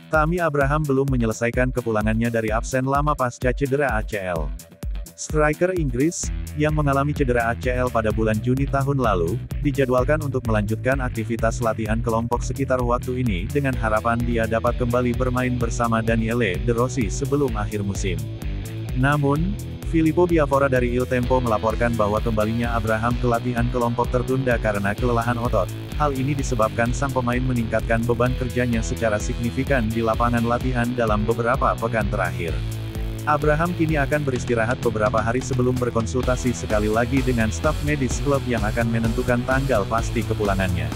Tammy Abraham belum menyelesaikan kepulangannya dari absen lama pasca cedera ACL. Striker Inggris, yang mengalami cedera ACL pada bulan Juni tahun lalu, dijadwalkan untuk melanjutkan aktivitas latihan kelompok sekitar waktu ini dengan harapan dia dapat kembali bermain bersama Daniele De Rossi sebelum akhir musim. Namun, Filippo Biafora dari Il Tempo melaporkan bahwa kembalinya Abraham ke latihan kelompok tertunda karena kelelahan otot. Hal ini disebabkan sang pemain meningkatkan beban kerjanya secara signifikan di lapangan latihan dalam beberapa pekan terakhir. Abraham kini akan beristirahat beberapa hari sebelum berkonsultasi sekali lagi dengan staf medis klub yang akan menentukan tanggal pasti kepulangannya.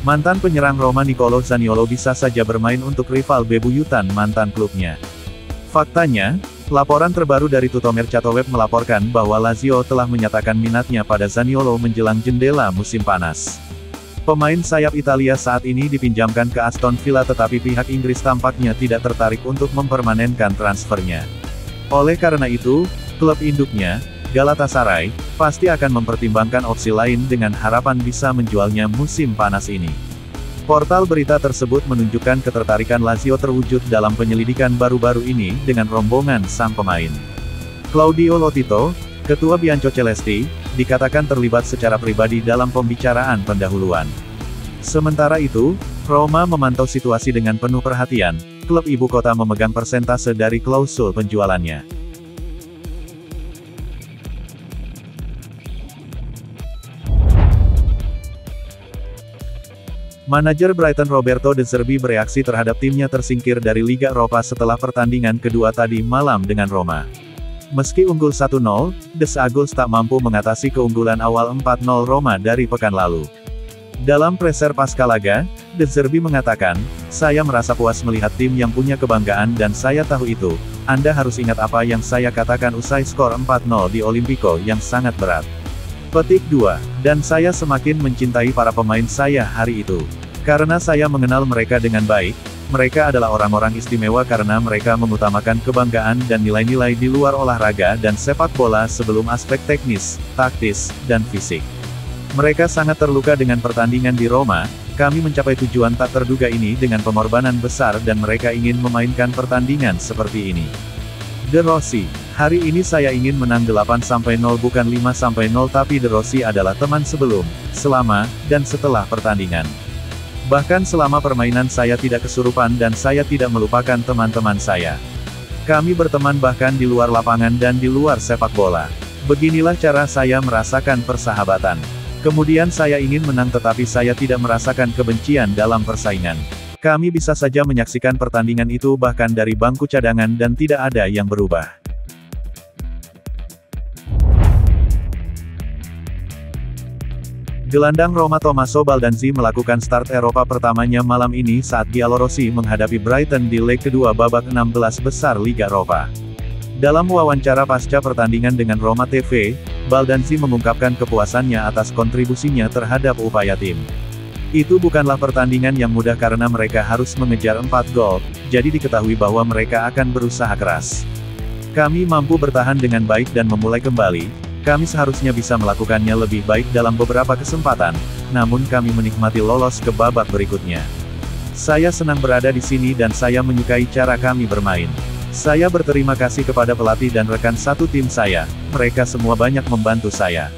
Mantan penyerang Roma Nicolo Zaniolo bisa saja bermain untuk rival bebuyutan mantan klubnya. Faktanya, laporan terbaru dari Tutto Mercato Web melaporkan bahwa Lazio telah menyatakan minatnya pada Zaniolo menjelang jendela musim panas. Pemain sayap Italia saat ini dipinjamkan ke Aston Villa tetapi pihak Inggris tampaknya tidak tertarik untuk mempermanenkan transfernya. Oleh karena itu, klub induknya, Galatasaray, pasti akan mempertimbangkan opsi lain dengan harapan bisa menjualnya musim panas ini. Portal berita tersebut menunjukkan ketertarikan Lazio terwujud dalam penyelidikan baru-baru ini dengan rombongan sang pemain. Claudio Lotito, ketua Biancocelesti, dikatakan terlibat secara pribadi dalam pembicaraan pendahuluan. Sementara itu, Roma memantau situasi dengan penuh perhatian. Klub ibu kota memegang persentase dari klausul penjualannya. Manajer Brighton Roberto De Zerbi bereaksi terhadap timnya tersingkir dari Liga Eropa setelah pertandingan kedua tadi malam dengan Roma. Meski unggul 1-0, The Eagles tak mampu mengatasi keunggulan awal 4-0 Roma dari pekan lalu. Dalam preser pasca laga, De Zerbi mengatakan, "Saya merasa puas melihat tim yang punya kebanggaan dan saya tahu itu. Anda harus ingat apa yang saya katakan usai skor 4-0 di Olimpico yang sangat berat. Petik 2. Dan saya semakin mencintai para pemain saya hari itu. Karena saya mengenal mereka dengan baik, mereka adalah orang-orang istimewa karena mereka mengutamakan kebanggaan dan nilai-nilai di luar olahraga dan sepak bola sebelum aspek teknis, taktis, dan fisik. Mereka sangat terluka dengan pertandingan di Roma, kami mencapai tujuan tak terduga ini dengan pengorbanan besar dan mereka ingin memainkan pertandingan seperti ini. De Rossi, hari ini saya ingin menang 8-0 bukan 5-0 tapi De Rossi adalah teman sebelum, selama, dan setelah pertandingan. Bahkan selama permainan saya tidak kesurupan dan saya tidak melupakan teman-teman saya. Kami berteman bahkan di luar lapangan dan di luar sepak bola. Beginilah cara saya merasakan persahabatan. Kemudian saya ingin menang tetapi saya tidak merasakan kebencian dalam persaingan. Kami bisa saja menyaksikan pertandingan itu bahkan dari bangku cadangan dan tidak ada yang berubah." Gelandang Roma Tommaso Baldanzi melakukan start Eropa pertamanya malam ini saat Giallorossi menghadapi Brighton di leg kedua babak 16 besar Liga Eropa. Dalam wawancara pasca pertandingan dengan Roma TV, Baldanzi mengungkapkan kepuasannya atas kontribusinya terhadap upaya tim. "Itu bukanlah pertandingan yang mudah karena mereka harus mengejar 4 gol, jadi diketahui bahwa mereka akan berusaha keras. Kami mampu bertahan dengan baik dan memulai kembali. Kami seharusnya bisa melakukannya lebih baik dalam beberapa kesempatan, namun kami menikmati lolos ke babak berikutnya. Saya senang berada di sini dan saya menyukai cara kami bermain. Saya berterima kasih kepada pelatih dan rekan satu tim saya, mereka semua banyak membantu saya."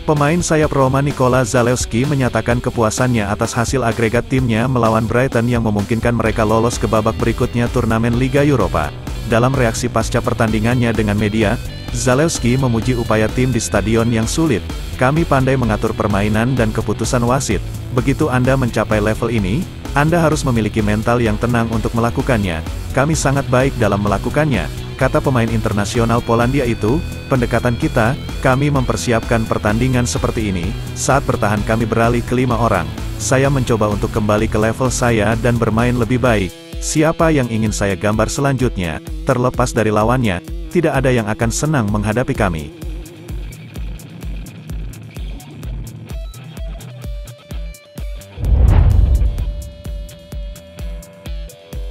Pemain sayap Roma Nikola Zalewski menyatakan kepuasannya atas hasil agregat timnya melawan Brighton yang memungkinkan mereka lolos ke babak berikutnya turnamen Liga Eropa. Dalam reaksi pasca pertandingannya dengan media, Zalewski memuji upaya tim di stadion yang sulit. "Kami pandai mengatur permainan dan keputusan wasit. Begitu Anda mencapai level ini, Anda harus memiliki mental yang tenang untuk melakukannya. Kami sangat baik dalam melakukannya," kata pemain internasional Polandia itu. "Pendekatan kita, kami mempersiapkan pertandingan seperti ini, saat bertahan kami beralih ke 5 orang. Saya mencoba untuk kembali ke level saya dan bermain lebih baik. Siapa yang ingin saya gambar selanjutnya, terlepas dari lawannya, tidak ada yang akan senang menghadapi kami."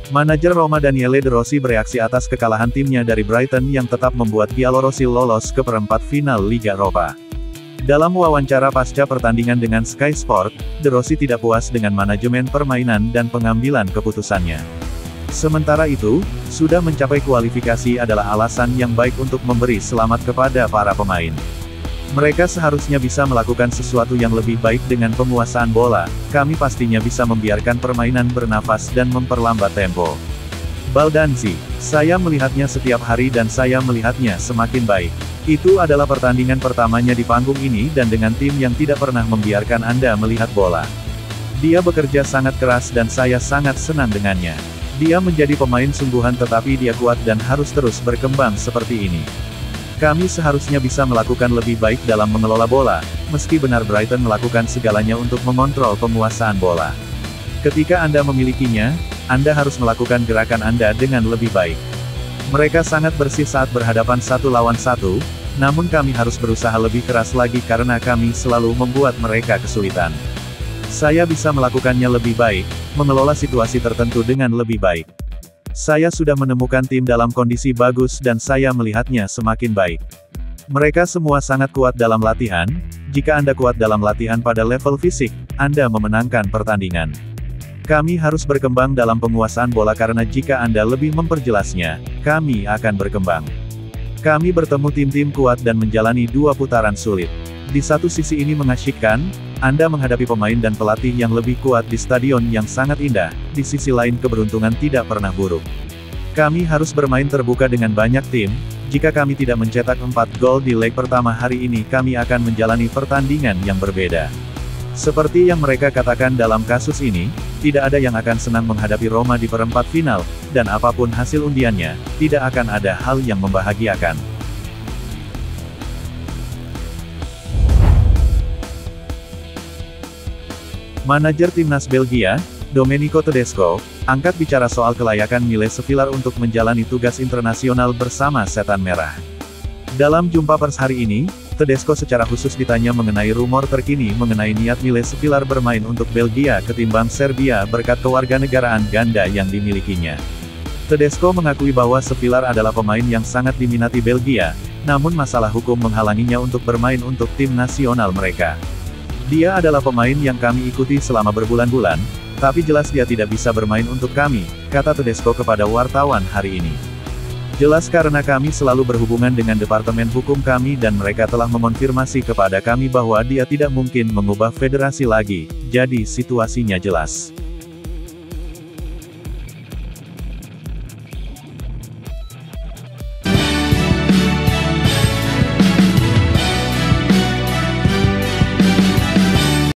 Manajer Roma Daniele De Rossi bereaksi atas kekalahan timnya dari Brighton yang tetap membuat Giallorossi lolos ke perempat final Liga Eropa. Dalam wawancara pasca pertandingan dengan Sky Sport, De Rossi tidak puas dengan manajemen permainan dan pengambilan keputusannya. Sementara itu, sudah mencapai kualifikasi adalah alasan yang baik untuk memberi selamat kepada para pemain. Mereka seharusnya bisa melakukan sesuatu yang lebih baik dengan penguasaan bola, kami pastinya bisa membiarkan permainan bernafas dan memperlambat tempo. Baldanzi, saya melihatnya setiap hari dan saya melihatnya semakin baik. Itu adalah pertandingan pertamanya di panggung ini dan dengan tim yang tidak pernah membiarkan Anda melihat bola. Dia bekerja sangat keras dan saya sangat senang dengannya. Dia menjadi pemain sungguhan tetapi dia kuat dan harus terus berkembang seperti ini. Kami seharusnya bisa melakukan lebih baik dalam mengelola bola, meski benar Brighton melakukan segalanya untuk mengontrol penguasaan bola. Ketika Anda memilikinya, Anda harus melakukan gerakan Anda dengan lebih baik. Mereka sangat bersih saat berhadapan 1 lawan 1, namun kami harus berusaha lebih keras lagi karena kami selalu membuat mereka kesulitan. Saya bisa melakukannya lebih baik, mengelola situasi tertentu dengan lebih baik. Saya sudah menemukan tim dalam kondisi bagus dan saya melihatnya semakin baik. Mereka semua sangat kuat dalam latihan, jika Anda kuat dalam latihan pada level fisik, Anda memenangkan pertandingan. Kami harus berkembang dalam penguasaan bola karena jika Anda lebih memperjelasnya, kami akan berkembang. Kami bertemu tim-tim kuat dan menjalani 2 putaran sulit. Di satu sisi ini mengasyikkan, Anda menghadapi pemain dan pelatih yang lebih kuat di stadion yang sangat indah, di sisi lain keberuntungan tidak pernah buruk. Kami harus bermain terbuka dengan banyak tim, jika kami tidak mencetak 4 gol di leg pertama hari ini kami akan menjalani pertandingan yang berbeda. Seperti yang mereka katakan dalam kasus ini, tidak ada yang akan senang menghadapi Roma di perempat final, dan apapun hasil undiannya, tidak akan ada hal yang membahagiakan. Manajer timnas Belgia, Domenico Tedesco, angkat bicara soal kelayakan Mile Svillar untuk menjalani tugas internasional bersama Setan Merah. Dalam jumpa pers hari ini, Tedesco secara khusus ditanya mengenai rumor terkini mengenai niat Mile Svillar bermain untuk Belgia ketimbang Serbia berkat kewarganegaraan ganda yang dimilikinya. Tedesco mengakui bahwa Svillar adalah pemain yang sangat diminati Belgia, namun masalah hukum menghalanginya untuk bermain untuk tim nasional mereka. Dia adalah pemain yang kami ikuti selama berbulan-bulan, tapi jelas dia tidak bisa bermain untuk kami, kata Tedesco kepada wartawan hari ini. Jelas karena kami selalu berhubungan dengan Departemen Hukum kami dan mereka telah mengonfirmasi kepada kami bahwa dia tidak mungkin mengubah federasi lagi, jadi situasinya jelas.